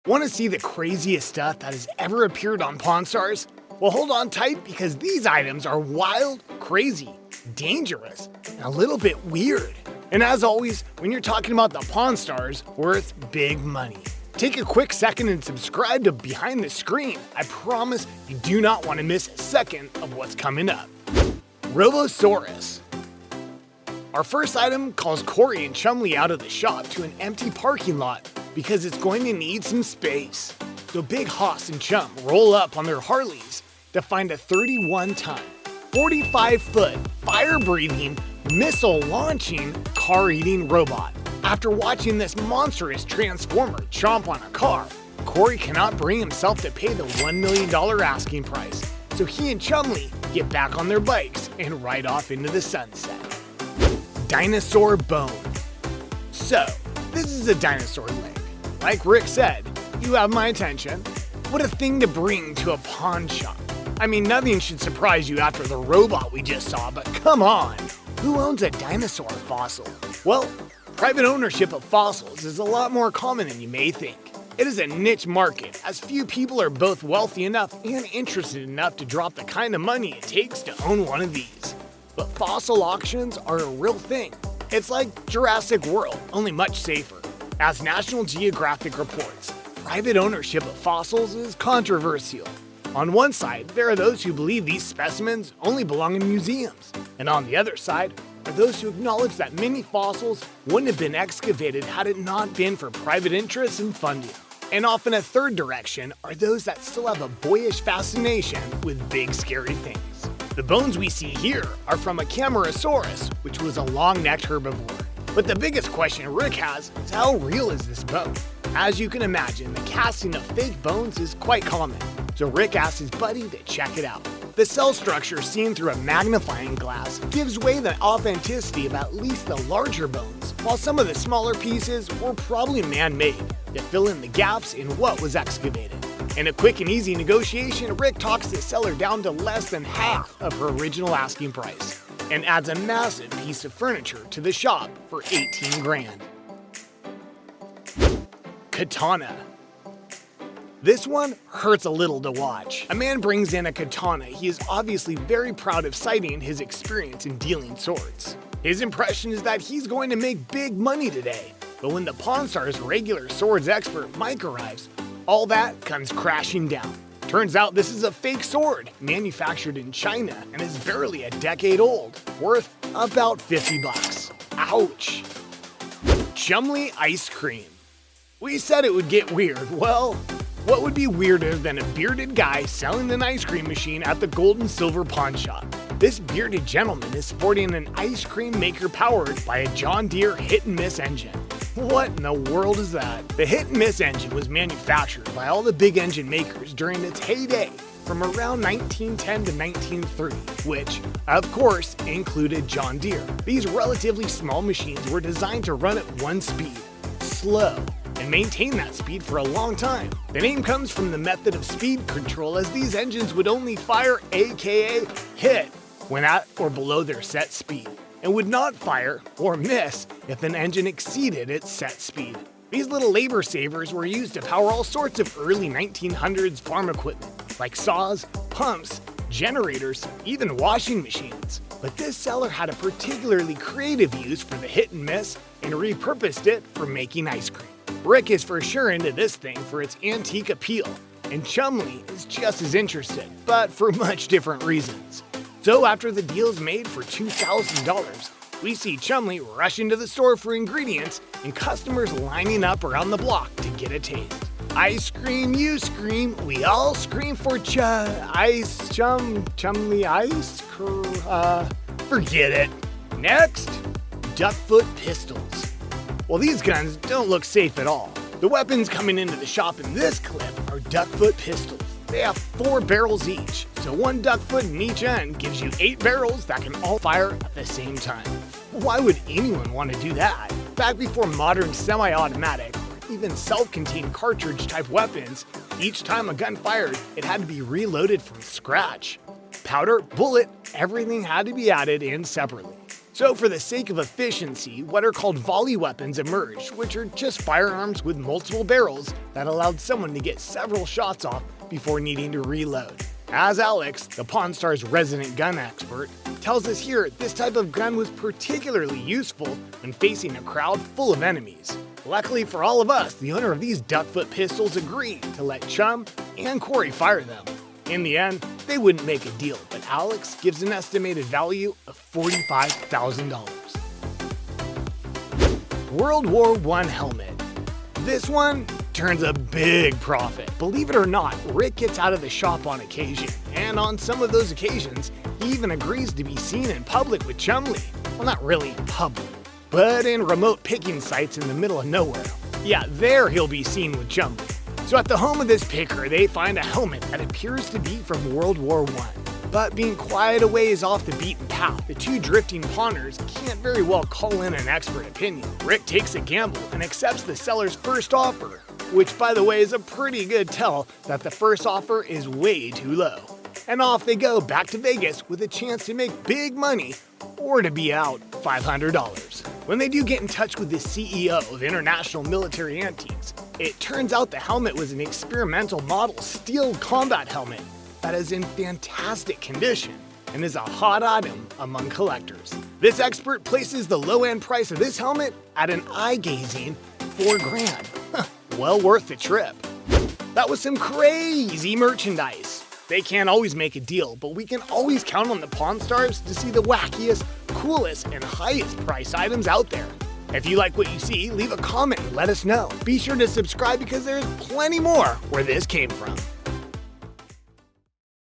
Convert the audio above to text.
Want to see the craziest stuff that has ever appeared on Pawn Stars? Well, hold on tight because these items are wild, crazy, dangerous, and a little bit weird. And as always, when you're talking about the Pawn Stars, worth big money. Take a quick second and subscribe to Behind the Screen. I promise you do not want to miss a second of what's coming up. Robosaurus. Our first item calls Corey and Chumley out of the shop to an empty parking lot because it's going to need some space. So Big Hoss and Chum roll up on their Harleys to find a 31-ton, 45-foot, fire-breathing, missile-launching, car-eating robot. After watching this monstrous transformer chomp on a car, Corey cannot bring himself to pay the $1 million asking price, so he and Chumley get back on their bikes and ride off into the sunset. Dinosaur bone. So, this is a dinosaur leg. Like Rick said, you have my attention. What a thing to bring to a pawn shop. I mean, nothing should surprise you after the robot we just saw, but come on, who owns a dinosaur fossil? Well, private ownership of fossils is a lot more common than you may think. It is a niche market, as few people are both wealthy enough and interested enough to drop the kind of money it takes to own one of these. But fossil auctions are a real thing. It's like Jurassic World, only much safer. As National Geographic reports, private ownership of fossils is controversial. On one side, there are those who believe these specimens only belong in museums. And on the other side, are those who acknowledge that many fossils wouldn't have been excavated had it not been for private interests and funding. And off in a third direction are those that still have a boyish fascination with big scary things. The bones we see here are from a Camarasaurus, which was a long-necked herbivore. But the biggest question Rick has is how real is this bone? As you can imagine, the casting of fake bones is quite common, so Rick asks his buddy to check it out. The cell structure seen through a magnifying glass gives away the authenticity of at least the larger bones, while some of the smaller pieces were probably man-made to fill in the gaps in what was excavated. In a quick and easy negotiation, Rick talks the seller down to less than half of her original asking price and adds a massive piece of furniture to the shop for 18 grand. Katana. This one hurts a little to watch. A man brings in a katana he is obviously very proud of, citing his experience in dealing swords. His impression is that he's going to make big money today, but when the Pawn Stars regular swords expert Mike arrives, all that comes crashing down. Turns out this is a fake sword, manufactured in China and is barely a decade old, worth about 50 bucks. Ouch. Chumley ice cream. We said it would get weird. Well, what would be weirder than a bearded guy selling an ice cream machine at the Gold and Silver Pawn Shop? This bearded gentleman is sporting an ice cream maker powered by a John Deere hit-and-miss engine. What in the world is that? The hit-and-miss engine was manufactured by all the big engine makers during its heyday from around 1910 to 1930, which, of course, included John Deere. These relatively small machines were designed to run at one speed, slow, and maintain that speed for a long time. The name comes from the method of speed control, as these engines would only fire, aka hit, when at or below their set speed, and would not fire or miss if an engine exceeded its set speed. These little labor savers were used to power all sorts of early 1900s farm equipment, like saws, pumps, generators, even washing machines. But this seller had a particularly creative use for the hit and miss and repurposed it for making ice cream. Rick is for sure into this thing for its antique appeal, and Chumley is just as interested, but for much different reasons. So after the deal's made for $2,000, we see Chumley rush into the store for ingredients and customers lining up around the block to get a taste. Ice cream, you scream, we all scream for Chumley ice cream. Forget it. Next, duckfoot pistols. Well, these guns don't look safe at all. The weapons coming into the shop in this clip are duckfoot pistols. They have 4 barrels each, so 1 duckfoot in each end gives you 8 barrels that can all fire at the same time. Why would anyone want to do that? Back before modern semi-automatic, or even self-contained cartridge-type weapons, each time a gun fired, it had to be reloaded from scratch. Powder, bullet, everything had to be added in separately. So for the sake of efficiency, what are called volley weapons emerged, which are just firearms with multiple barrels that allowed someone to get several shots off before needing to reload. As Alex, the Pawn Star's resident gun expert, tells us here, this type of gun was particularly useful when facing a crowd full of enemies. Luckily for all of us, the owner of these duckfoot pistols agreed to let Chum and Corey fire them. In the end, they wouldn't make a deal, but Alex gives an estimated value of $45,000. World War I helmet. This one turns a big profit. Believe it or not, Rick gets out of the shop on occasion, and on some of those occasions, he even agrees to be seen in public with Chumlee. Well, not really public, but in remote picking sites in the middle of nowhere. Yeah, there he'll be seen with Chumlee. So at the home of this picker, they find a helmet that appears to be from World War I. But being quite a ways off the beaten path, the two drifting pawners can't very well call in an expert opinion. Rick takes a gamble and accepts the seller's first offer, which by the way is a pretty good tell that the first offer is way too low. And off they go back to Vegas with a chance to make big money or to be out $500. When they do get in touch with the CEO of International Military Antiques, it turns out the helmet was an experimental model steel combat helmet that is in fantastic condition and is a hot item among collectors. This expert places the low-end price of this helmet at an eye-gazing $4,000. Well worth the trip. That was some crazy merchandise. They can't always make a deal, but we can always count on the Pawn Stars to see the wackiest, coolest, and highest price items out there. If you like what you see, leave a comment and let us know. Be sure to subscribe because there's plenty more where this came from.